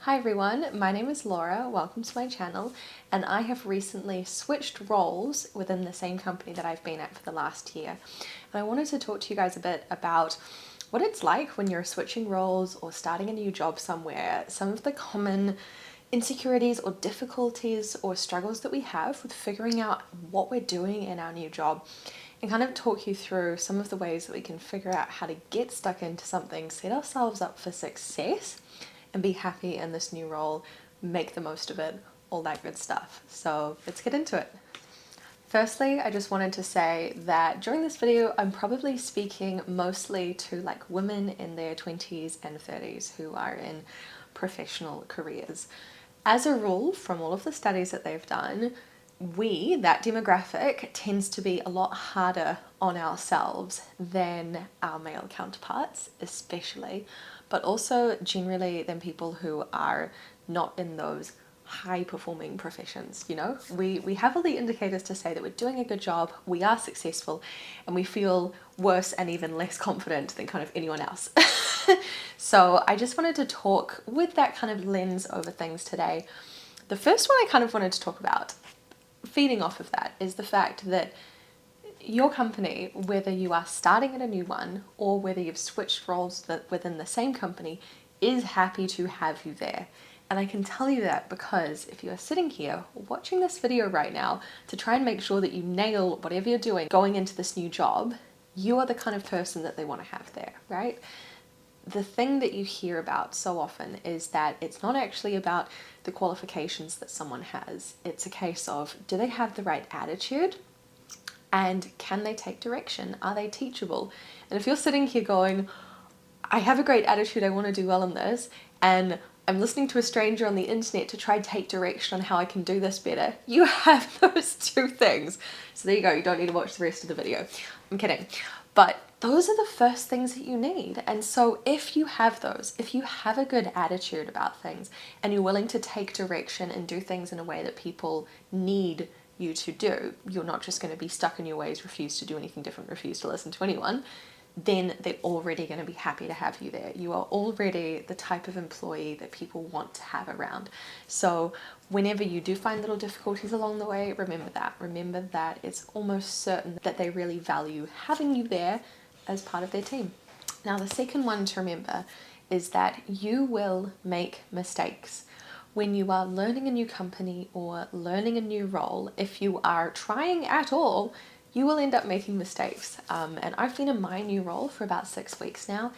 Hi everyone, my name is Laura, welcome to my channel, and I have recently switched roles within the same company that I've been at for the last year. And I wanted to talk to you guys a bit about what it's like when you're switching roles or starting a new job somewhere, some of the common insecurities or difficulties or struggles that we have with figuring out what we're doing in our new job, and kind of talk you through some of the ways that we can figure out how to get stuck into something, set ourselves up for success, and be happy in this new role, make the most of it, all that good stuff. So let's get into it. Firstly, I just wanted to say that during this video, I'm probably speaking mostly to like women in their 20s and 30s who are in professional careers. As a rule, from all of the studies that they've done, that demographic tends to be a lot harder on ourselves than our male counterparts, especially, but also generally than people who are not in those high performing professions. You know, we have all the indicators to say that we're doing a good job, we are successful, and we feel worse and even less confident than kind of anyone else. So I just wanted to talk with that kind of lens over things today. The first one I kind of wanted to talk about, feeding off of that, is the fact that your company, whether you are starting at a new one or whether you've switched roles within the same company, is happy to have you there. And I can tell you that because if you are sitting here watching this video right now to try and make sure that you nail whatever you're doing going into this new job, you are the kind of person that they want to have there, right? The thing that you hear about so often is that it's not actually about the qualifications that someone has. It's a case of, do they have the right attitude? And can they take direction? Are they teachable? And if you're sitting here going, I have a great attitude, I want to do well in this, and I'm listening to a stranger on the internet to try and take direction on how I can do this better, you have those two things. So there you go, you don't need to watch the rest of the video. I'm kidding. But those are the first things that you need. And so if you have those, if you have a good attitude about things and you're willing to take direction and do things in a way that people need you to do, you're not just going to be stuck in your ways, refuse to do anything different, refuse to listen to anyone, then they're already going to be happy to have you there. You are already the type of employee that people want to have around. So whenever you do find little difficulties along the way, remember that it's almost certain that they really value having you there as part of their team. Now, the second one to remember is that you will make mistakes. When you are learning a new company or learning a new role, if you are trying at all, you will end up making mistakes. And I've been in my new role for about 6 weeks now,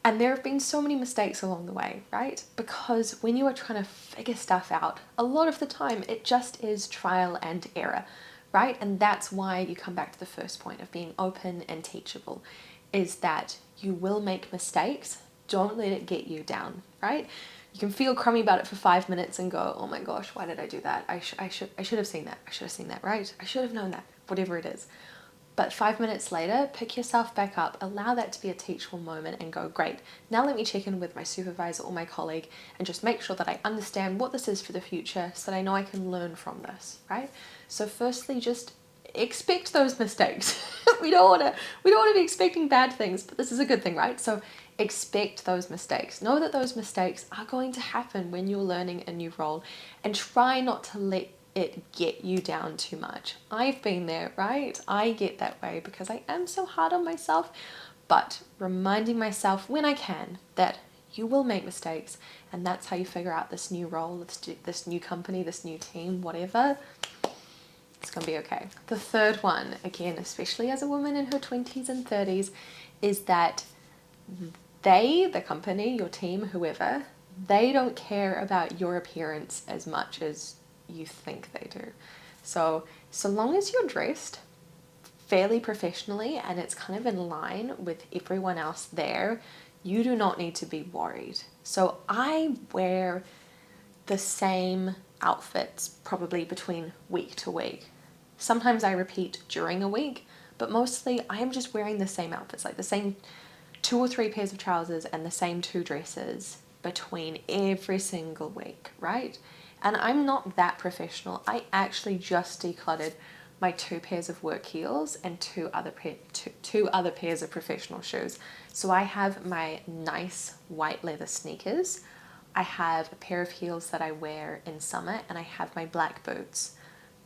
and there have been so many mistakes along the way, right? Because when you are trying to figure stuff out, a lot of the time it just is trial and error, right? And that's why you come back to the first point of being open and teachable, is that you will make mistakes. Don't let it get you down, right? You can feel crummy about it for 5 minutes and go, oh my gosh, why did I do that? I should have seen that. I should have seen that, right? I should have known that, whatever it is. But 5 minutes later, pick yourself back up, allow that to be a teachable moment and go, great, now let me check in with my supervisor or my colleague and just make sure that I understand what this is for the future so that I know I can learn from this, right? So firstly, just expect those mistakes. we don't want to be expecting bad things, but this is a good thing, right? So expect those mistakes. Know that those mistakes are going to happen when you're learning a new role, and try not to let it get you down too much. I've been there, right? I get that way because I am so hard on myself, but reminding myself when I can that you will make mistakes, and that's how you figure out this new role, this new company, this new team, whatever. It's gonna be okay. The third one, again, especially as a woman in her 20s and 30s, is that the company, your team, whoever, they don't care about your appearance as much as you think they do. So long as you're dressed fairly professionally and it's kind of in line with everyone else there, you do not need to be worried. So I wear the same outfits probably between week to week. Sometimes I repeat during a week, but mostly I am just wearing the same outfits, like the same 2 or 3 pairs of trousers and the same 2 dresses between every single week, right? And I'm not that professional. I actually just decluttered my 2 pairs of work heels and two other pairs of professional shoes. So I have my nice white leather sneakers, I have a pair of heels that I wear in summer, and I have my black boots.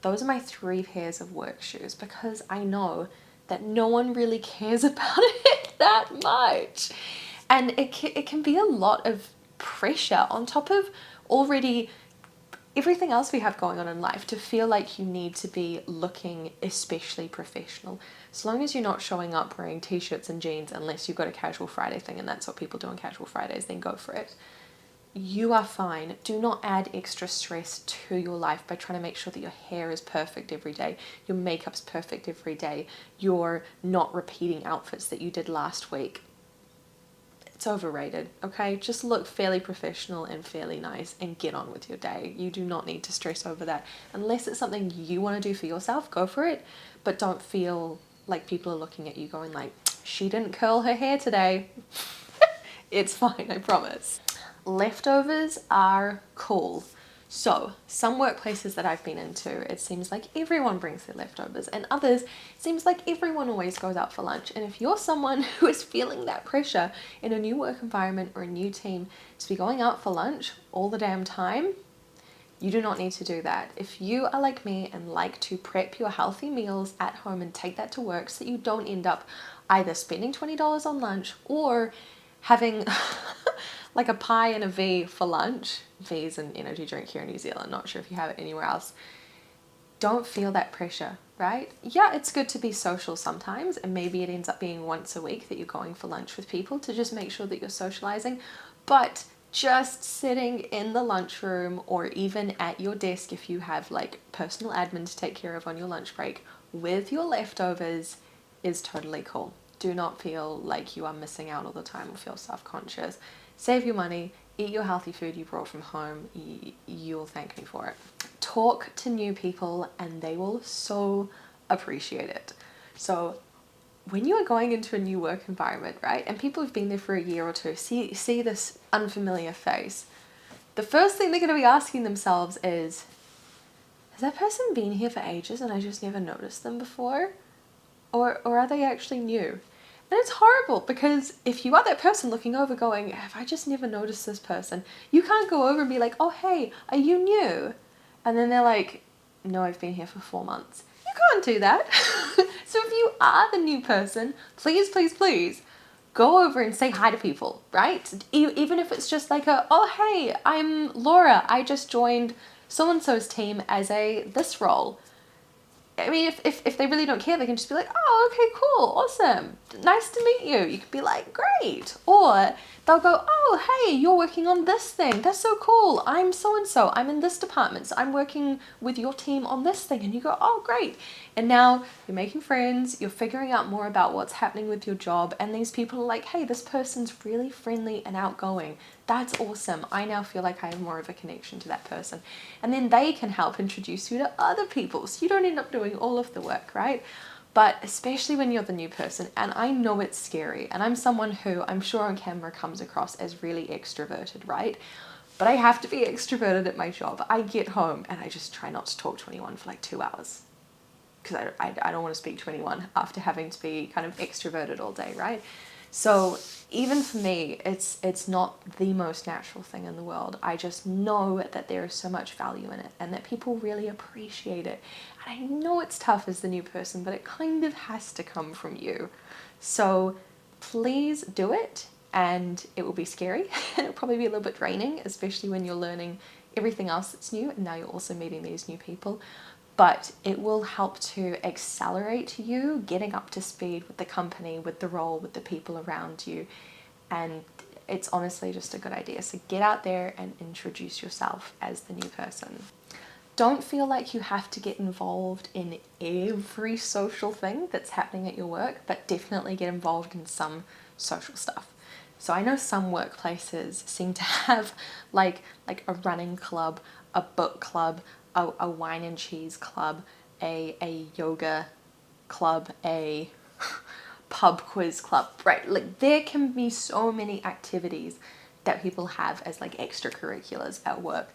Those are my 3 pairs of work shoes, because I know that no one really cares about it that much. And it can be a lot of pressure on top of already everything else we have going on in life, to feel like you need to be looking especially professional. As long as you're not showing up wearing t-shirts and jeans, unless you've got a casual Friday thing and that's what people do on casual Fridays, then go for it. You are fine. Do not add extra stress to your life by trying to make sure that your hair is perfect every day, your makeup's perfect every day, you're not repeating outfits that you did last week. It's overrated, okay? Just look fairly professional and fairly nice and get on with your day. You do not need to stress over that. Unless it's something you want to do for yourself, go for it. But don't feel like people are looking at you going like, she didn't curl her hair today. It's fine, I promise. Leftovers are cool. So, some workplaces that I've been into, it seems like everyone brings their leftovers, and others, it seems like everyone always goes out for lunch. And if you're someone who is feeling that pressure in a new work environment or a new team to be going out for lunch all the damn time, you do not need to do that. If you are like me and like to prep your healthy meals at home and take that to work so that you don't end up either spending $20 on lunch or having like a pie and a V for lunch. V is an energy drink here in New Zealand, not sure if you have it anywhere else. Don't feel that pressure, right? Yeah, it's good to be social sometimes, and maybe it ends up being once a week that you're going for lunch with people to just make sure that you're socializing, but just sitting in the lunchroom or even at your desk if you have like personal admin to take care of on your lunch break with your leftovers is totally cool. Do not feel like you are missing out all the time or feel self-conscious. Save your money, eat your healthy food you brought from home. You'll thank me for it. Talk to new people and they will so appreciate it. So when you are going into a new work environment, right, and people have been there for a year or two, see this unfamiliar face, the first thing they're going to be asking themselves is, has that person been here for ages and I just never noticed them before? Or are they actually new? And it's horrible, because if you are that person looking over going, have I just never noticed this person? You can't go over and be like, oh, hey, are you new? And then they're like, no, I've been here for 4 months. You can't do that. So if you are the new person, please, please, please go over and say hi to people, right? Even if it's just like oh, hey, I'm Laura. I just joined so-and-so's team as this role. I mean, if they really don't care, they can just be like, oh, okay, cool, awesome, nice to meet you. You could be like, great. Or they'll go, oh, hey, you're working on this thing. That's so cool. I'm so-and-so. I'm in this department. So I'm working with your team on this thing. And you go, oh, great. And now you're making friends. You're figuring out more about what's happening with your job. And these people are like, hey, this person's really friendly and outgoing. That's awesome. I now feel like I have more of a connection to that person. And then they can help introduce you to other people. So you don't end up doing all of the work, right? But especially when you're the new person, and I know it's scary, and I'm someone who I'm sure on camera comes across as really extroverted, right? But I have to be extroverted at my job. I get home and I just try not to talk to anyone for like 2 hours, because I don't want to speak to anyone after having to be kind of extroverted all day, right? So even for me, it's not the most natural thing in the world. I just know that there is so much value in it and that people really appreciate it. And I know it's tough as the new person, but it kind of has to come from you. So please do it, and it will be scary and it'll probably be a little bit draining, especially when you're learning everything else that's new and now you're also meeting these new people. But it will help to accelerate you getting up to speed with the company, with the role, with the people around you. And it's honestly just a good idea. So get out there and introduce yourself as the new person. Don't feel like you have to get involved in every social thing that's happening at your work, but definitely get involved in some social stuff. So I know some workplaces seem to have like a running club, a book club, a wine and cheese club, a yoga club, a pub quiz club, right? Like there can be so many activities that people have as like extracurriculars at work.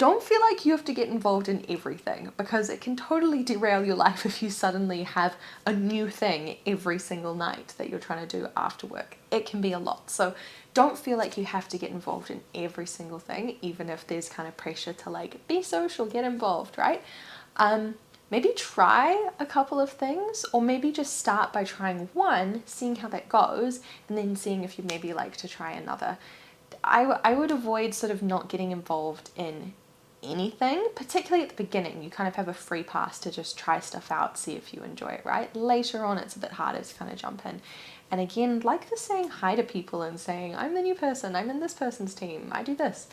don't feel like you have to get involved in everything, because it can totally derail your life if you suddenly have a new thing every single night that you're trying to do after work. It can be a lot. So don't feel like you have to get involved in every single thing, even if there's kind of pressure to like be social, get involved, right? Maybe try a couple of things, or maybe just start by trying one, seeing how that goes, and then seeing if you maybe like to try another. I would avoid sort of not getting involved in anything, particularly at the beginning. You kind of have a free pass to just try stuff out, see if you enjoy it, right? Later on, it's a bit harder to kind of jump in. And again, like the saying hi to people and saying, I'm the new person, I'm in this person's team, I do this.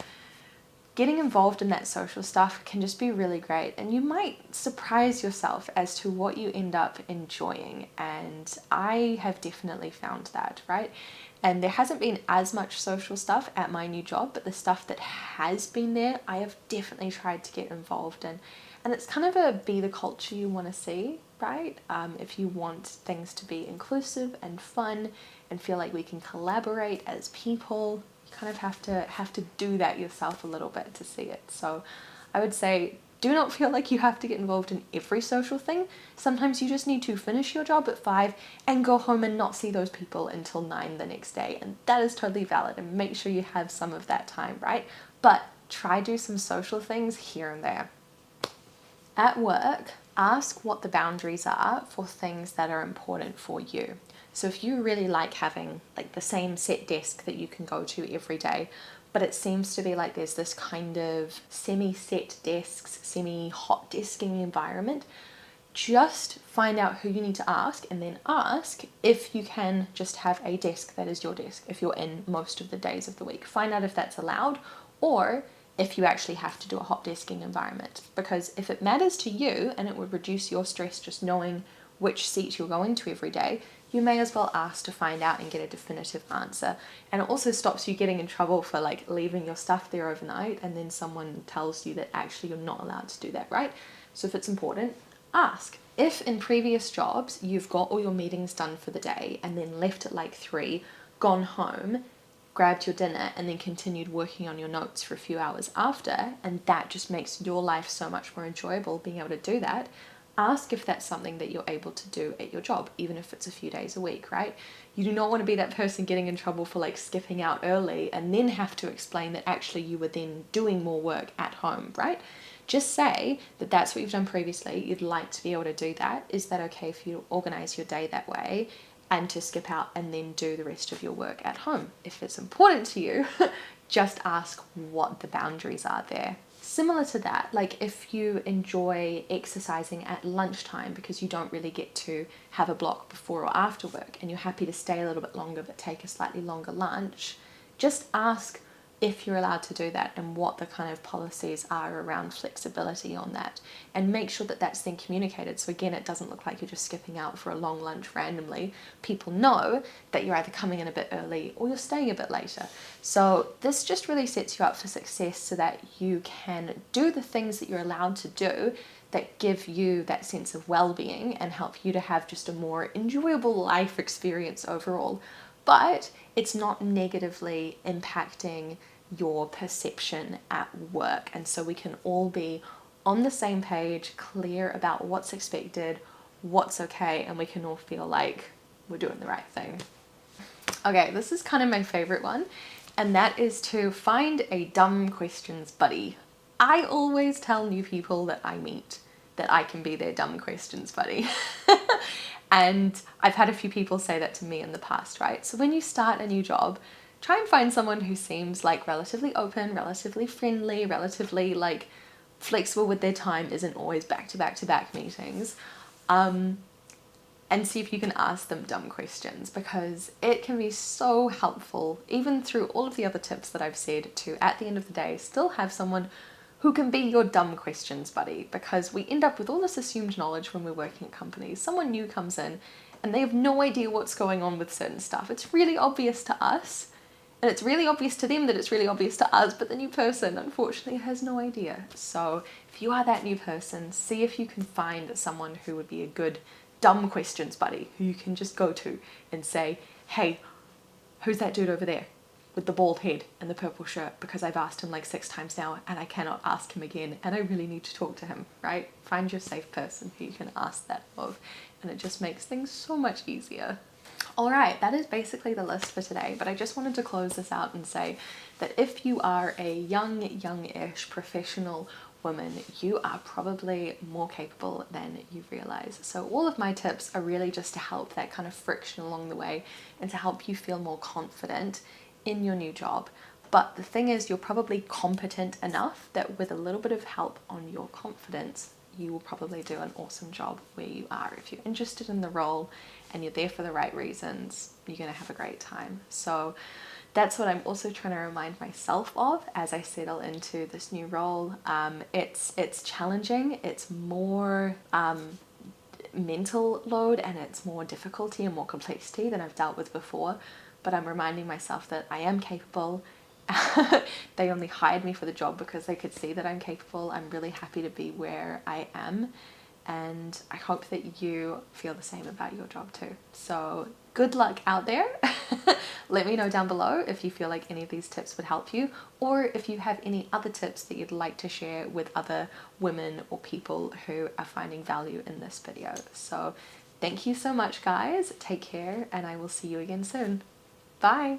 Getting involved in that social stuff can just be really great, and you might surprise yourself as to what you end up enjoying. And I have definitely found that, right? And there hasn't been as much social stuff at my new job, but the stuff that has been there, I have definitely tried to get involved in. And it's kind of a be the culture you want to see, right? If you want things to be inclusive and fun and feel like we can collaborate as people, you kind of have to do that yourself a little bit to see it. So I would say, do not feel like you have to get involved in every social thing. Sometimes you just need to finish your job at 5 and go home and not see those people until 9 the next day. And that is totally valid, and make sure you have some of that time, right? But try do some social things here and there. At work, ask what the boundaries are for things that are important for you. So if you really like having like the same set desk that you can go to every day, but it seems to be like there's this kind of semi-set desks, semi-hot desking environment, just find out who you need to ask, and then ask if you can just have a desk that is your desk if you're in most of the days of the week. Find out if that's allowed, or if you actually have to do a hot desking environment. Because if it matters to you and it would reduce your stress just knowing which seat you're going to every day, you may as well ask to find out and get a definitive answer. And it also stops you getting in trouble for like leaving your stuff there overnight and then someone tells you that actually you're not allowed to do that, right? So if it's important, ask. If in previous jobs you've got all your meetings done for the day and then left at like 3, gone home, grabbed your dinner, and then continued working on your notes for a few hours after, and that just makes your life so much more enjoyable being able to do that, ask if that's something that you're able to do at your job, even if it's a few days a week, right? You do not want to be that person getting in trouble for like skipping out early and then have to explain that actually you were then doing more work at home, right? Just say that that's what you've done previously, you'd like to be able to do that. Is that okay for you to organize your day that way and to skip out and then do the rest of your work at home? If it's important to you, just ask what the boundaries are there. Similar to that, like if you enjoy exercising at lunchtime because you don't really get to have a block before or after work and you're happy to stay a little bit longer but take a slightly longer lunch, just ask if you're allowed to do that and what the kind of policies are around flexibility on that, and make sure that that's then communicated. So again, it doesn't look like you're just skipping out for a long lunch randomly. People know that you're either coming in a bit early or you're staying a bit later. So this just really sets you up for success so that you can do the things that you're allowed to do that give you that sense of well-being and help you to have just a more enjoyable life experience overall. But it's not negatively impacting your perception at work. And so we can all be on the same page, clear about what's expected, what's okay, and we can all feel like we're doing the right thing. Okay, this is kind of my favorite one, and that is to find a dumb questions buddy. I always tell new people that I meet that I can be their dumb questions buddy. And I've had a few people say that to me in the past, right? So when you start a new job, try and find someone who seems like relatively open, relatively friendly, relatively like flexible with their time, isn't always back to back to back meetings. And see if you can ask them dumb questions, because it can be so helpful, even through all of the other tips that I've said, to at the end of the day still have someone who can be your dumb questions buddy, because we end up with all this assumed knowledge when we're working at companies. Someone new comes in and they have no idea what's going on with certain stuff. It's really obvious to us, and it's really obvious to them that it's really obvious to us, but the new person unfortunately has no idea. So if you are that new person, see if you can find someone who would be a good dumb questions buddy, who you can just go to and say, hey, who's that dude over there? with the bald head and the purple shirt because I've asked him like 6 times now and I cannot ask him again and I really need to talk to him, right? Find your safe person who you can ask that of, and it just makes things so much easier. All right, that is basically the list for today, but I just wanted to close this out and say that if you are a youngish professional woman, you are probably more capable than you realize. So all of my tips are really just to help that kind of friction along the way and to help you feel more confident in your new job. But the thing is, you're probably competent enough that with a little bit of help on your confidence, you will probably do an awesome job where you are. If you're interested in the role and you're there for the right reasons, you're going to have a great time. So that's what I'm also trying to remind myself of as I settle into this new role. It's challenging, it's more mental load, and it's more difficulty and more complexity than I've dealt with before, but I'm reminding myself that I am capable. They only hired me for the job because they could see that I'm capable. I'm really happy to be where I am, and I hope that you feel the same about your job too. So good luck out there. Let me know down below if you feel like any of these tips would help you, or if you have any other tips that you'd like to share with other women or people who are finding value in this video. So thank you so much, guys. Take care, and I will see you again soon. Bye.